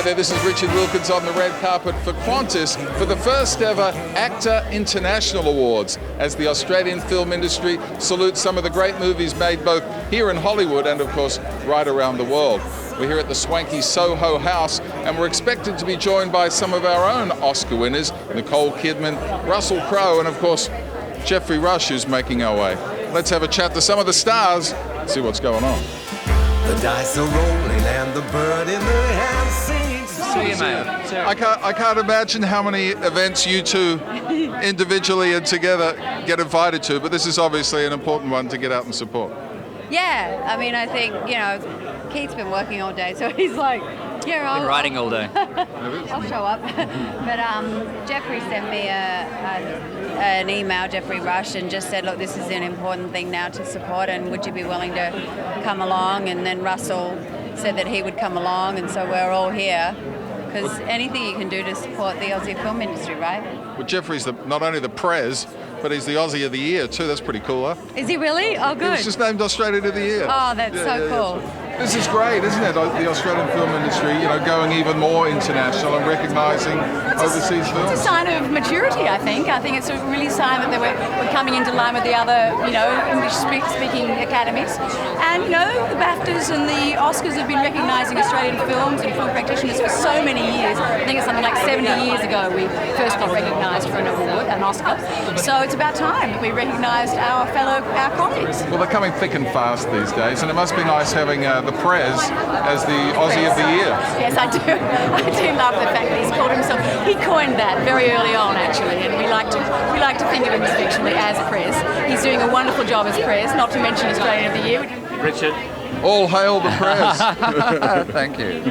there, this is Richard Willkins on the red carpet for Qantas for the first ever AACTA International Awards, as the Australian film industry salutes some of the great movies made both here in Hollywood and of course right around the world. We're here at the swanky Soho House and we're expected to be joined by some of our own Oscar winners, Nicole Kidman, Russell Crowe and of course Geoffrey Rush, who's making our way. Let's have a chat to some of the stars, see what's going on. The dice are rolling and the bird in the hand sings. See you, mate. I can't imagine how many events you two individually and together get invited to, but this is obviously an important one to get out and support. Yeah, I mean, I think, Keith's been working all day, so he's like, yeah, Been writing all day. I'll show up. But Geoffrey sent me an email, Geoffrey Rush, and just said, look, this is an important thing now to support, and would you be willing to come along? And then Russell said that he would come along, and so we're all here. Because anything you can do to support the Aussie film industry, right? Well, Geoffrey's not only the Prez, but he's the Aussie of the Year too. That's pretty cool, huh? Is he really? Oh, good. He was just named Australian of the Year. Oh, that's so cool. Yeah. This is great, isn't it? The Australian film industry, going even more international and recognising overseas films. It's a sign of maturity, I think. I think it's a really sign that we're coming into line with the other, English-speaking academies. And, the BAFTAs and the Oscars have been recognising Australian films and film practitioners for so many years. I think it's something like 70 years ago we first got recognised for an award, an Oscar. So it's about time that we recognised our colleagues. Well, they're coming thick and fast these days, and it must be nice having the Prez as the Aussie of the Year. Yes, I do. I do love the fact that he's called himself. He coined that very early on, actually, and we like to think of him affectionately as Prez. He's doing a wonderful job as Prez, not to mention Australian of the Year. Richard. All hail the Prez. Thank you.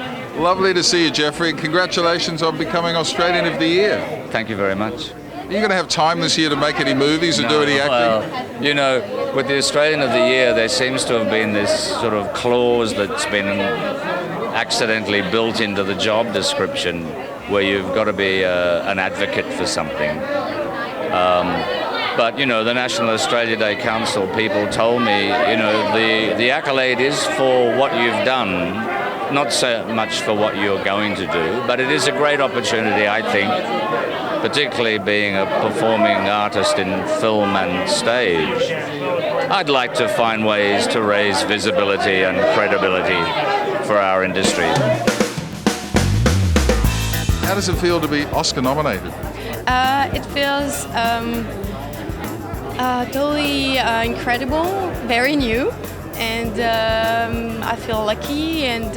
Lovely to see you, Geoffrey, and congratulations on becoming Australian of the Year. Thank you very much. Are you going to have time this year to make any movies or do any acting? Well, with the Australian of the Year, there seems to have been this sort of clause that's been accidentally built into the job description where you've got to be an advocate for something. But, the National Australia Day Council people told me, the accolade is for what you've done, not so much for what you're going to do, but it is a great opportunity, I think, particularly being a performing artist in film and stage. I'd like to find ways to raise visibility and credibility for our industry. How does it feel to be Oscar nominated? It feels totally incredible, very new, and I feel lucky, and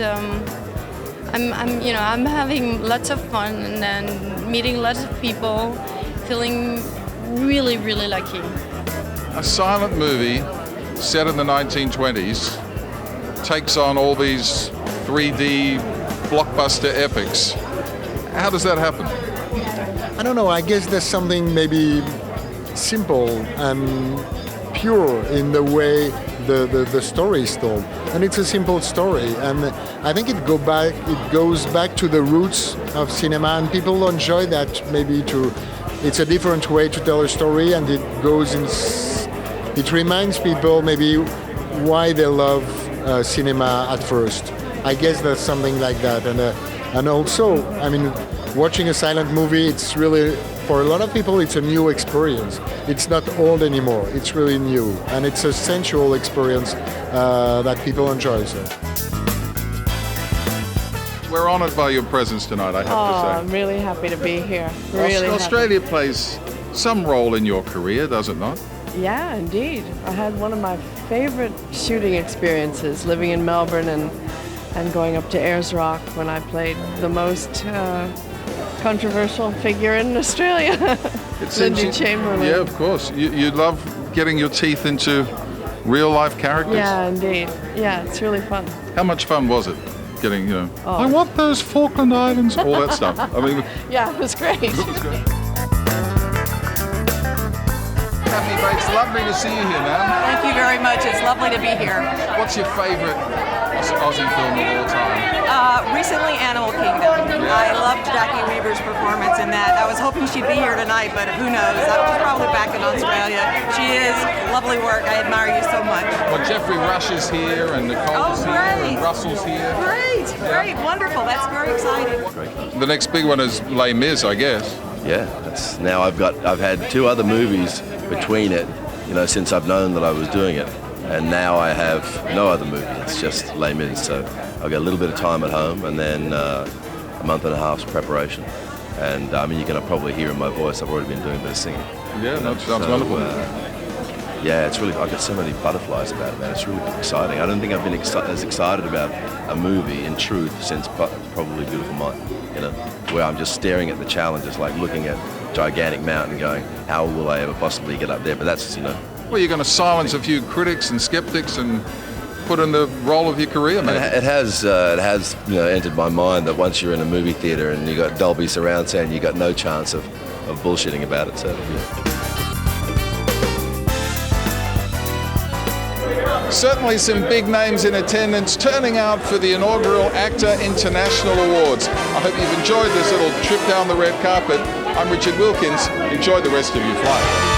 I'm having lots of fun and meeting lots of people, feeling really, really lucky. A silent movie set in the 1920s takes on all these 3D blockbuster epics. How does that happen? I don't know, I guess there's something maybe simple and pure in the way the story is told. And it's a simple story, and I think it goes back to the roots of cinema, and people enjoy that maybe it's a different way to tell a story, and it reminds people maybe why they love cinema at first. I guess that's something like that, and also, watching a silent movie, it's really, for a lot of people, it's a new experience. It's not old anymore. It's really new, and it's a sensual experience that people enjoy. So. We're honoured by your presence tonight, I have to say. I'm really happy to be here. Really Australia plays some role in your career, does it not? Yeah, indeed. I had one of my favourite shooting experiences living in Melbourne and going up to Ayers Rock when I played the most controversial figure in Australia, Lindy Chamberlain. Yeah, of course. You love getting your teeth into real-life characters? Yeah, indeed. Yeah, it's really fun. How much fun was it? Getting, I want those Falkland Islands, all that stuff. Yeah, it was great. Kathy Bates, lovely to see you here, man. Thank you very much. It's lovely to be here. What's your favourite Aussie film of all time? Recently, Animal Kingdom. I loved Jackie Weaver's performance in that. I was hoping she'd be here tonight, but who knows? That was probably back in in Australia. She is lovely work. I admire you so much. Well, Jeffrey Rush is here, and Nicole's here, and Russell's here. Great, wonderful. That's very exciting. The next big one is Les Mis, I guess. Yeah, that's now I've had 2 other movies between it, since I've known that I was doing it, and now I have no other movie. It's just Les Mis. So I've got a little bit of time at home, and then a month and a half's preparation. And you can probably hear in my voice, I've already been doing a bit of singing. Yeah, that sounds wonderful. Yeah, it's really, I've got so many butterflies about it, man. It's really exciting. I don't think I've been as excited about a movie in truth since probably Beautiful Mind, where I'm just staring at the challenges, like looking at gigantic mountain going, how will I ever possibly get up there? But that's, Well, you're going to silence a few critics and skeptics and put in the role of your career, mate. It has entered my mind that once you're in a movie theatre and you got Dolby surround sound, you got no chance of bullshitting about it. So, yeah. Certainly some big names in attendance turning out for the inaugural AACTA International Awards. I hope you've enjoyed this little trip down the red carpet. I'm Richard Willkins. Enjoy the rest of your flight.